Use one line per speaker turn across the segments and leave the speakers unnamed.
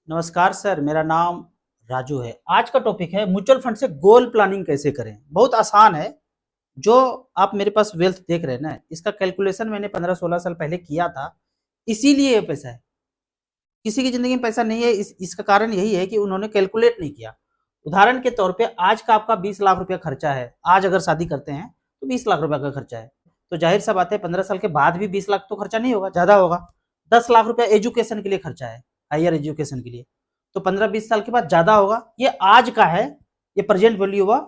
नमस्कार सर, मेरा नाम राजू है। आज का टॉपिक है म्यूचुअल फंड से गोल प्लानिंग कैसे करें। बहुत आसान है। जो आप मेरे पास वेल्थ देख रहे हैं ना, इसका कैलकुलेशन मैंने 15-16 साल पहले किया था। इसीलिए ये पैसा है। किसी की जिंदगी में पैसा नहीं है, इसका कारण यही है कि उन्होंने कैलकुलेट नहीं किया। उदाहरण के तौर पे आज का आपका 20 लाख रुपया खर्चा है। आज अगर शादी करते हैं तो 20 लाख रुपया का खर्चा है। तो जाहिर सा बात है 15 साल के बाद भी 20 लाख तो खर्चा नहीं होगा, ज्यादा होगा। 10 लाख रुपया एजुकेशन के लिए खर्चा है, हायर एजुकेशन के लिए। तो 15-20 साल के बाद ज्यादा होगा। ये आज का है, ये प्रेजेंट वैल्यू हुआ।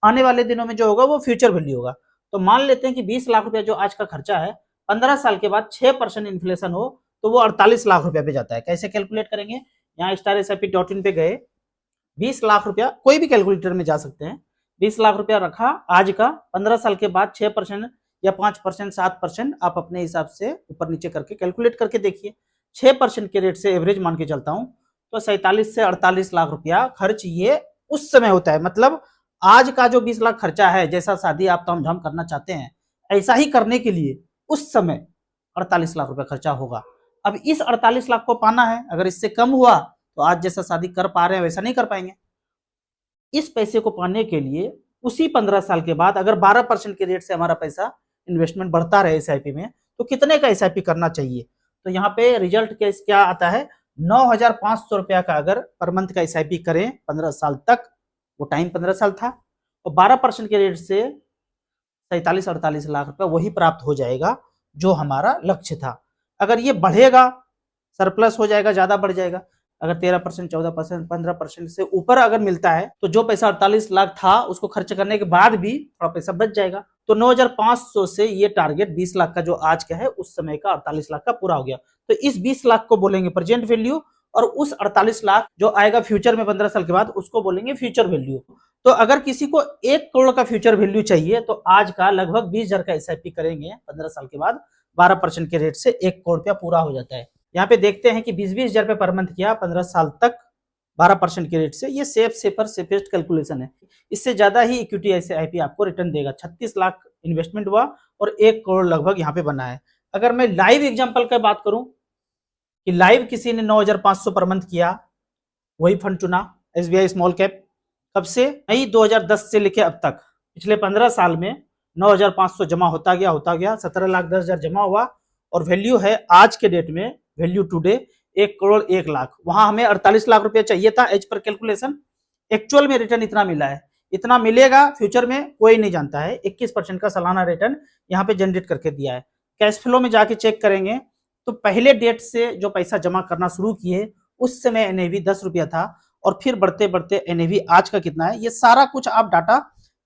आने वाले दिनों में जो होगा वो फ्यूचर वैल्यू होगा। तो मान लेते हैं कि 20 लाख रुपया जो आज का खर्चा है, 15 साल के बाद 6% इन्फ्लेशन हो तो वो 48 लाख रुपया पे जाता है। कैसे कैलकुलेट करेंगे? यहाँ StarSIP.in पे गए, 20 लाख रुपया, कोई भी कैलकुलेटर में जा सकते हैं। 20 लाख रुपया रखा आज का, 15 साल के बाद 6% या 5%, 7%, आप अपने हिसाब से ऊपर नीचे करके कैलकुलेट करके देखिए। 6% के रेट से एवरेज मान के चलता हूं तो 47 से 48 लाख रुपया खर्च ये उस समय होता है। मतलब आज का जो 20 लाख खर्चा है, जैसा शादी आप तामझाम करना चाहते हैं, ऐसा ही करने के लिए उस समय 48 लाख रुपया खर्चा होगा। अब इस 48 लाख को पाना है। अगर इससे कम हुआ तो आज जैसा शादी कर पा रहे हैं वैसा नहीं कर पाएंगे। इस पैसे को पाने के लिए उसी 15 साल के बाद अगर 12% के रेट से हमारा पैसा इन्वेस्टमेंट बढ़ता रहे SIP में, तो कितने का SIP करना चाहिए? तो यहाँ पे रिजल्ट क्या आता है? 9,500 रुपया का अगर पर मंथ का SIP करें 15 साल तक, वो टाइम 15 साल था, और 12% के रेट से 47-48 लाख रुपया वही प्राप्त हो जाएगा जो हमारा लक्ष्य था। अगर ये बढ़ेगा, सरप्लस हो जाएगा, ज्यादा बढ़ जाएगा। अगर 13%, 14%, 15% से ऊपर अगर मिलता है तो जो पैसा 48 लाख था उसको खर्च करने के बाद भी थोड़ा पैसा बच जाएगा। तो 9,500 से ये टारगेट 20 लाख का जो आज का है उस समय का 48 लाख का पूरा हो गया। तो इस 20 लाख को बोलेंगे प्रेजेंट वैल्यू, और उस 48 लाख जो आएगा फ्यूचर में 15 साल के बाद उसको बोलेंगे फ्यूचर वैल्यू। तो अगर किसी को 1 करोड़ का फ्यूचर वैल्यू चाहिए तो आज का लगभग 20,000 का SIP करेंगे 15 साल के बाद, 12% के रेट से 1 करोड़ रुपया पूरा हो जाता है। यहाँ पे देखते हैं कि 20-20 हजार रुपये पर मंथ किया 15 साल तक, 12% के रेट से। ये सेफेस्ट कैलकुलेशन है। इससे ज्यादा ही इक्विटी SIP आपको रिटर्न देगा। 36 लाख इन्वेस्टमेंट हुआ और 1 करोड़ लगभग यहाँ पे बना है। अगर मैं लाइव एग्जांपल की बात करूं कि लाइव किसी ने 9,500 पर मंथ किया, वही फंड चुना SBI स्मॉल कैप, कब से? मई 2010 से लेके अब तक पिछले 15 साल में 9,500 जमा होता गया 17,10,000 जमा हुआ, और वैल्यू है आज के डेट में, वैल्यू टुडे 1 करोड़ 1 लाख। वहां हमें 48 लाख रुपया चाहिए था एज पर कैलकुलेशन। एक्चुअल में रिटर्न इतना मिला है। इतना मिलेगा फ्यूचर में कोई नहीं जानता है। 21% का सालाना रिटर्न यहाँ पे जनरेट करके दिया है। कैश फ्लो में जाके चेक करेंगे तो पहले डेट से जो पैसा जमा करना शुरू किए उस समय NAV 10 रुपया था, और फिर बढ़ते बढ़ते NAV आज का कितना है, ये सारा कुछ आप डाटा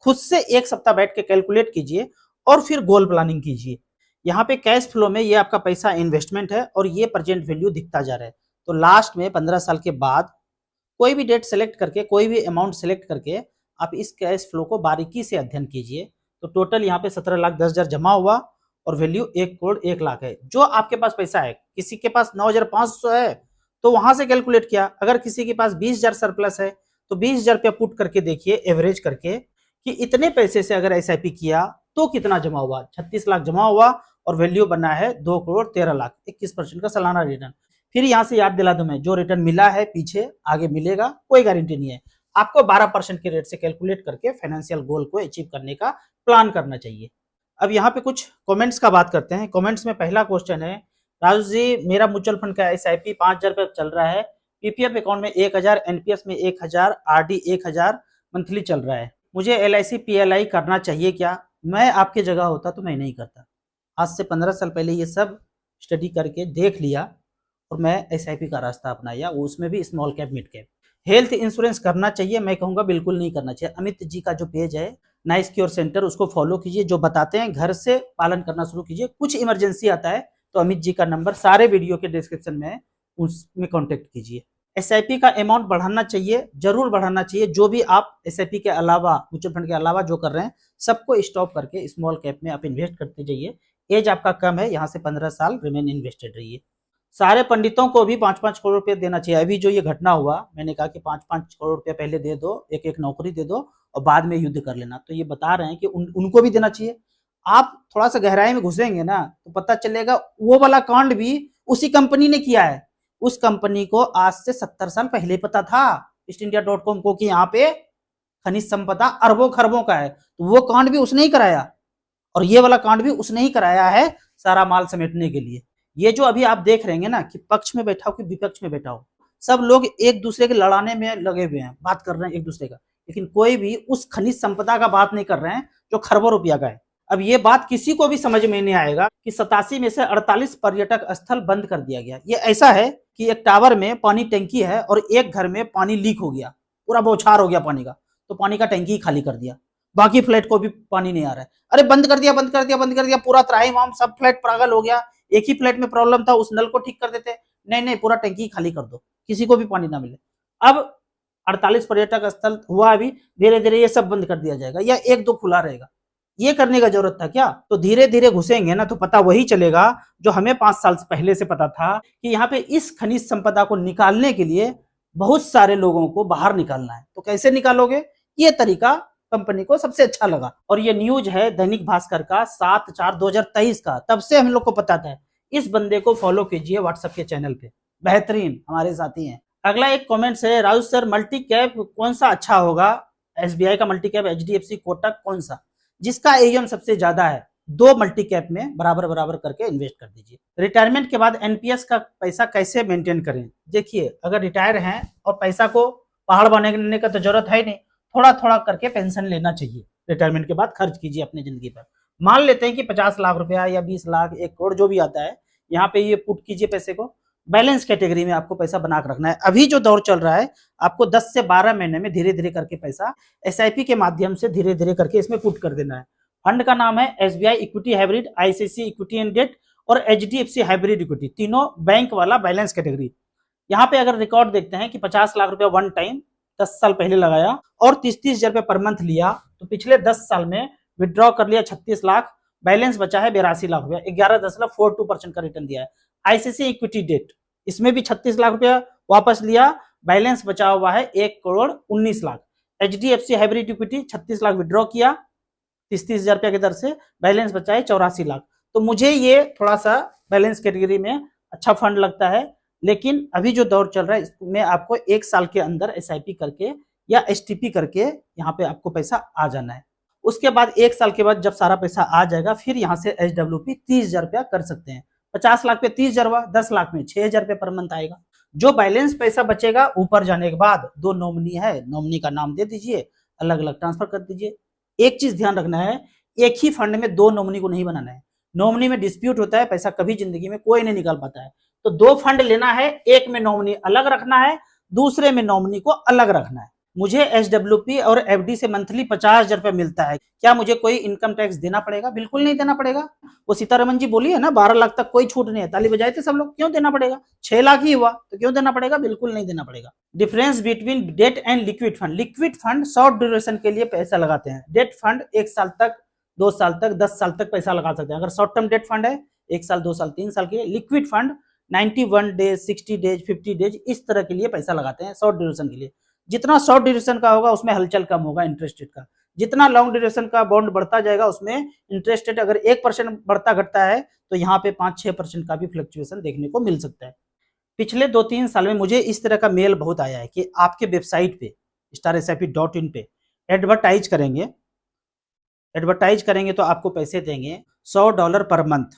खुद से एक सप्ताह बैठ के कैलकुलेट कीजिए और फिर गोल प्लानिंग कीजिए। यहाँ पे कैश फ्लो में ये आपका पैसा इन्वेस्टमेंट है और ये प्रेजेंट वैल्यू दिखता जा रहा है। तो लास्ट में 15 साल के बाद कोई भी डेट सेलेक्ट करके, कोई भी अमाउंट सेलेक्ट करके आप इस कैश फ्लो को बारीकी से अध्ययन कीजिए। तो टोटल यहाँ पे 17,10,000 जमा हुआ और वैल्यू 1 करोड़ 1 लाख है। जो आपके पास पैसा है, किसी के पास 9,500 है तो वहां से कैलकुलेट किया। अगर किसी के पास 20,000 सरप्लस है तो 20,000 रुपया पुट करके देखिए एवरेज करके कि इतने पैसे से अगर SIP किया तो कितना जमा हुआ। 36 लाख जमा हुआ और वैल्यू बना है 2 करोड़ 13 लाख, 21% का सालाना रिटर्न। फिर यहां से याद दिला दूं मैं, जो रिटर्न मिला है पीछे आगे मिलेगा, कोई गारंटी नहीं है। आपको 12% के रेट से कैलकुलेट करके फाइनेंशियल गोल को अचीव करने का प्लान करना चाहिए। अब यहाँ पे कुछ कमेंट्स का बात करते हैं। कमेंट्स में पहला क्वेश्चन है, राजू जी मेरा म्यूचुअल फंड का SIP 5,000 रुपये चल रहा है, PPF अकाउंट में 1,000, NPS में 1,000, RD 1,000 मंथली चल रहा है, मुझे LIC PLI करना चाहिए क्या? मैं आपके जगह होता तो मैं नहीं करता। आज से 15 साल पहले ये सब स्टडी करके देख लिया और मैं SIP का रास्ता अपनाया, उसमें भी small cap mid cap. Health insurance करना चाहिए? मैं कहूँगा बिल्कुल नहीं करना चाहिए। अमित जी का जो पेज है नाइस क्योर सेंटर, उसको फॉलो कीजिए। जो बताते हैं घर से पालन करना शुरू कीजिए। कुछ इमरजेंसी आता है तो अमित जी का नंबर सारे वीडियो के डिस्क्रिप्शन में, उसमें कॉन्टेक्ट कीजिए। SIP का अमाउंट बढ़ाना चाहिए, जरूर बढ़ाना चाहिए। जो भी आप SIP के अलावा, म्यूचुअल फंड के अलावा जो कर रहे हैं, सबको स्टॉप करके स्मॉल कैप में आप इन्वेस्ट करते जाइए। एज आपका कम है, यहाँ से 15 साल रिमेन इन्वेस्टेड रहिए। सारे पंडितों को भी 5-5 करोड़ रुपए देना चाहिए। अभी जो ये घटना हुआ, मैंने कहा कि 5-5 करोड़ रुपए पहले दे दो, एक नौकरी दे दो और बाद में युद्ध कर लेना। तो ये बता रहे हैं कि उनको भी देना चाहिए। आप थोड़ा सा गहराई में घुसेंगे ना तो पता चलेगा वो वाला कांड भी उसी कंपनी ने किया है, उस कंपनी को आज से 70 साल पहले पता था ईस्टइंडिया.com को कि यहाँ पे खनिज संपदा अरबों खरबों का है। तो वो कांड भी उसने ही कराया और ये वाला कांड भी उसने ही कराया है सारा माल समेटने के लिए। ये जो अभी आप देख रहे हैं ना कि पक्ष में बैठा हो कि विपक्ष में बैठा हो, सब लोग एक दूसरे के लड़ाने में लगे हुए हैं, बात कर रहे हैं एक दूसरे का, लेकिन कोई भी उस खनिज संपदा का बात नहीं कर रहे हैं जो खरबों रुपया का है। अब ये बात किसी को भी समझ में नहीं आएगा कि 87 में से 48 पर्यटक स्थल बंद कर दिया गया। ये ऐसा है कि एक टावर में पानी टंकी है और एक घर में पानी लीक हो गया, पूरा बौछार हो गया पानी का, तो पानी का टंकी खाली कर दिया, बाकी फ्लैट को भी पानी नहीं आ रहा है। अरे बंद कर दिया, बंद कर दिया, बंद कर दिया, पूरा त्राहिमाम सब फ्लैट पागल हो गया। एक ही फ्लैट में प्रॉब्लम था, उस नल को ठीक कर देते, नहीं नहीं पूरा टंकी खाली कर दो, किसी को भी पानी ना मिले। अब 48 पर्यटक स्थल हुआ, अभी धीरे धीरे ये सब बंद कर दिया जाएगा या एक दो खुला रहेगा। ये करने का जरूरत था क्या? तो धीरे धीरे घुसेंगे ना तो पता वही चलेगा जो हमें 5 साल पहले से पता था कि यहाँ पे इस खनिज संपदा को निकालने के लिए बहुत सारे लोगों को बाहर निकालना है। तो कैसे निकालोगे? ये तरीका कंपनी को सबसे अच्छा लगा। और ये न्यूज है दैनिक भास्कर का 7/4/2023 का, तब से हम लोग को पता था। इस बंदे को फॉलो कीजिए व्हाट्सएप के चैनल पे, बेहतरीन हमारे साथी हैं। अगला एक कमेंट है, राजू सर मल्टी कैप कौन सा अच्छा होगा? एसबीआई का मल्टी कैप, एचडीएफसी, कोटक, कौन सा? जिसका एयूएम सबसे ज्यादा है, 2 मल्टी कैप में बराबर बराबर करके इन्वेस्ट कर दीजिए। रिटायरमेंट के बाद एनपीएस का पैसा कैसे मेंटेन करें? देखिए, अगर रिटायर हैं और पैसा को पहाड़ बनाने का तो जरूरत है नहीं, थोड़ा थोड़ा करके पेंशन लेना चाहिए। रिटायरमेंट के बाद खर्च कीजिए अपनी जिंदगी पर। मान लेते हैं कि 50 लाख रुपया या 20 लाख, 1 करोड़ जो भी आता है, यहाँ पे ये पुट कीजिए पैसे को। बैलेंस कैटेगरी में आपको पैसा बना कर रखना है। अभी जो दौर चल रहा है, आपको 10 से 12 महीने में धीरे धीरे करके पैसा एसआईपी के माध्यम से धीरे धीरे करके इसमें पुट कर देना है। फंड का नाम है SBI equity hybrid, ICICI equity and debt और एचडीएफसी हाइब्रिड इक्विटी, तीनों बैंक वाला बैलेंस कैटेगरी। यहाँ पे अगर रिकॉर्ड देखते हैं कि 50 लाख रुपया वन टाइम 10 साल पहले लगाया और 30-30 हजार रुपया पर मंथ लिया, तो पिछले 10 साल में विड्रॉ कर लिया 36 लाख, बैलेंस बचा है 82 लाख रुपया, 11.42% का रिटर्न दिया है। आईसीसी इक्विटी डेट, इसमें भी 36 लाख रुपया वापस लिया, बैलेंस बचा हुआ है 1 crore 19 lakh. HDFC hybrid equity 36 lakh withdraw किया 30-30 हजार रुपया की दर से, बैलेंस बचा है 84 लाख। तो मुझे ये थोड़ा सा बैलेंस कैटेगरी में अच्छा फंड लगता है। लेकिन अभी जो दौर चल रहा है इसमें आपको 1 साल के अंदर एसआईपी करके या एसटीपी करके यहाँ पे आपको पैसा आ जाना है। उसके बाद 1 साल के बाद जब सारा पैसा आ जाएगा, फिर यहाँ से एचडब्ल्यूपी 30 हजार रुपया कर सकते हैं। 50 लाख पे 30 हजार हुआ, 10 लाख में 6 हजार रुपये पर मंथ आएगा। जो बैलेंस पैसा बचेगा ऊपर जाने के बाद 2 नॉमिनी है, नॉमिनी का नाम दे दीजिए, अलग अलग ट्रांसफर कर दीजिए। एक चीज ध्यान रखना है, एक ही फंड में 2 नॉमिनी को नहीं बनाना है। नॉमिनी में डिस्प्यूट होता है, पैसा कभी जिंदगी में कोई नहीं निकाल पाता है। तो 2 फंड लेना है, एक में नॉमिनी अलग रखना है, दूसरे में नॉमिनी को अलग रखना है। मुझे एसडब्ल्यूपी और एफडी से मंथली 50 हजार रुपया मिलता है, क्या मुझे कोई इनकम टैक्स देना पड़ेगा? बिल्कुल नहीं देना पड़ेगा। वो सीतारमन जी बोली है ना 12 लाख तक कोई छूट नहीं है, ताली बजाए थे सब लोग, क्यों देना पड़ेगा? 6 लाख ही हुआ तो क्यों देना पड़ेगा? बिल्कुल नहीं देना पड़ेगा। Difference between debt and liquid fund, liquid fund short duration के लिए पैसा लगाते हैं, डेट फंड 1 साल तक, 2 साल तक, 10 साल तक पैसा लगा सकते हैं। अगर शॉर्ट टर्म डेट फंड है 1 साल, 2 साल, 3 साल के लिए, liquid fund 91 days, 60 days, 50 days इस तरह के लिए पैसा लगाते हैं शॉर्ट ड्यूरेशन के लिए। जितना शॉर्ट ड्यूरेशन का होगा उसमें हलचल कम होगा इंटरेस्ट रेट का, जितना लॉन्ग ड्यूरेशन का बॉन्ड बढ़ता जाएगा उसमें इंटरेस्ट रेट अगर 1% बढ़ता घटता है तो यहाँ पे 5-6% का भी फ्लक्चुएशन देखने को मिल सकता है। पिछले 2-3 साल में मुझे इस तरह का मेल बहुत आया है कि आपके वेबसाइट पे starsip.in पे एडवर्टाइज करेंगे तो आपको पैसे देंगे $100 पर मंथ।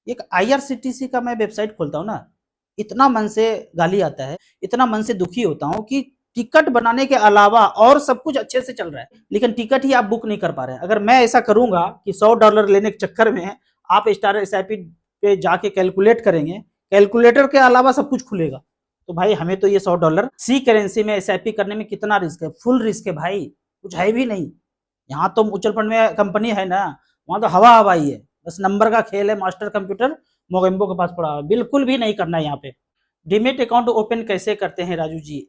एक आईआरसीटीसी का मैं वेबसाइट खोलता हूँ ना, इतना मन से गाली आता है, इतना मन से दुखी होता हूँ कि टिकट बनाने के अलावा और सब कुछ अच्छे से चल रहा है, लेकिन टिकट ही आप बुक नहीं कर पा रहे हैं। अगर मैं ऐसा करूंगा कि $100 लेने के चक्कर में आप स्टारसिप पे जाके कैलकुलेट करेंगे, कैलकुलेटर के अलावा सब कुछ खुलेगा, तो भाई हमें तो ये $100 सी करेंसी में एसआईपी करने में कितना रिस्क है? फुल रिस्क है भाई, कुछ है भी नहीं। यहाँ तो म्यूचुअल फंड में कंपनी है ना, वहां तो हवा हवाई है, बस नंबर का खेल है। मास्टर कंप्यूटर मोगेम्बो के पास पड़ा, बिल्कुल भी नहीं करना है यहाँ पे। डीमेट अकाउंट ओपन कैसे करते हैं राजू जी?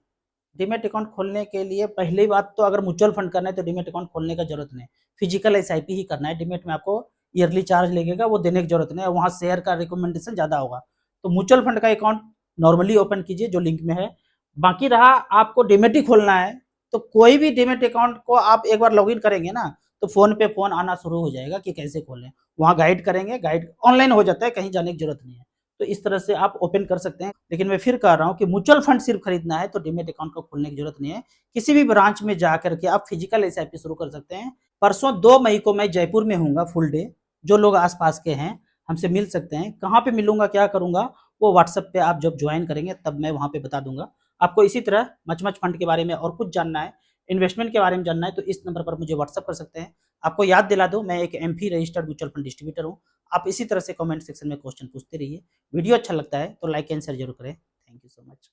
डीमेट अकाउंट खोलने के लिए पहली बात तो अगर म्यूचुअल फंड करना है तो डीमेट अकाउंट खोलने का जरूरत नहीं, फिजिकल एसआईपी ही करना है। डीमेट में आपको ईयरली चार्ज लगेगा, वो देने की जरूरत नहीं है, वहाँ शेयर का रिकमेंडेशन ज्यादा होगा। तो म्यूचुअल फंड का अकाउंट नॉर्मली ओपन कीजिए जो लिंक में है। बाकी रहा आपको डीमेट ही खोलना है तो कोई भी डीमेट अकाउंट को आप एक बार लॉगिन करेंगे ना तो फोन पे फोन आना शुरू हो जाएगा कि कैसे खोलें, वहाँ गाइड करेंगे, गाइड ऑनलाइन हो जाता है, कहीं जाने की जरूरत नहीं है। तो इस तरह से आप ओपन कर सकते हैं। लेकिन मैं फिर कह रहा हूँ कि म्यूचुअल फंड सिर्फ खरीदना है तो डीमेट अकाउंट को खोलने की जरूरत नहीं है। किसी भी ब्रांच में जाकर के आप फिजिकल एसआईपी शुरू कर सकते हैं। परसों 2 मई को मैं जयपुर में हूँगा फुल डे। जो लोग आसपास के हैं हमसे मिल सकते हैं। कहाँ पे मिलूंगा, क्या करूंगा, वो व्हाट्सएप पे आप जब ज्वाइन करेंगे तब मैं वहां पे बता दूंगा। आपको इसी तरह मच फंड के बारे में और कुछ जानना है, इन्वेस्टमेंट के बारे में जानना है, तो इस नंबर पर मुझे व्हाट्सएप कर सकते हैं। आपको याद दिला दूं, मैं एक MP registered mutual fund distributor हूं। आप इसी तरह से कमेंट सेक्शन में क्वेश्चन पूछते रहिए। वीडियो अच्छा लगता है तो लाइक एंड शेयर जरूर करें। Thank you so much.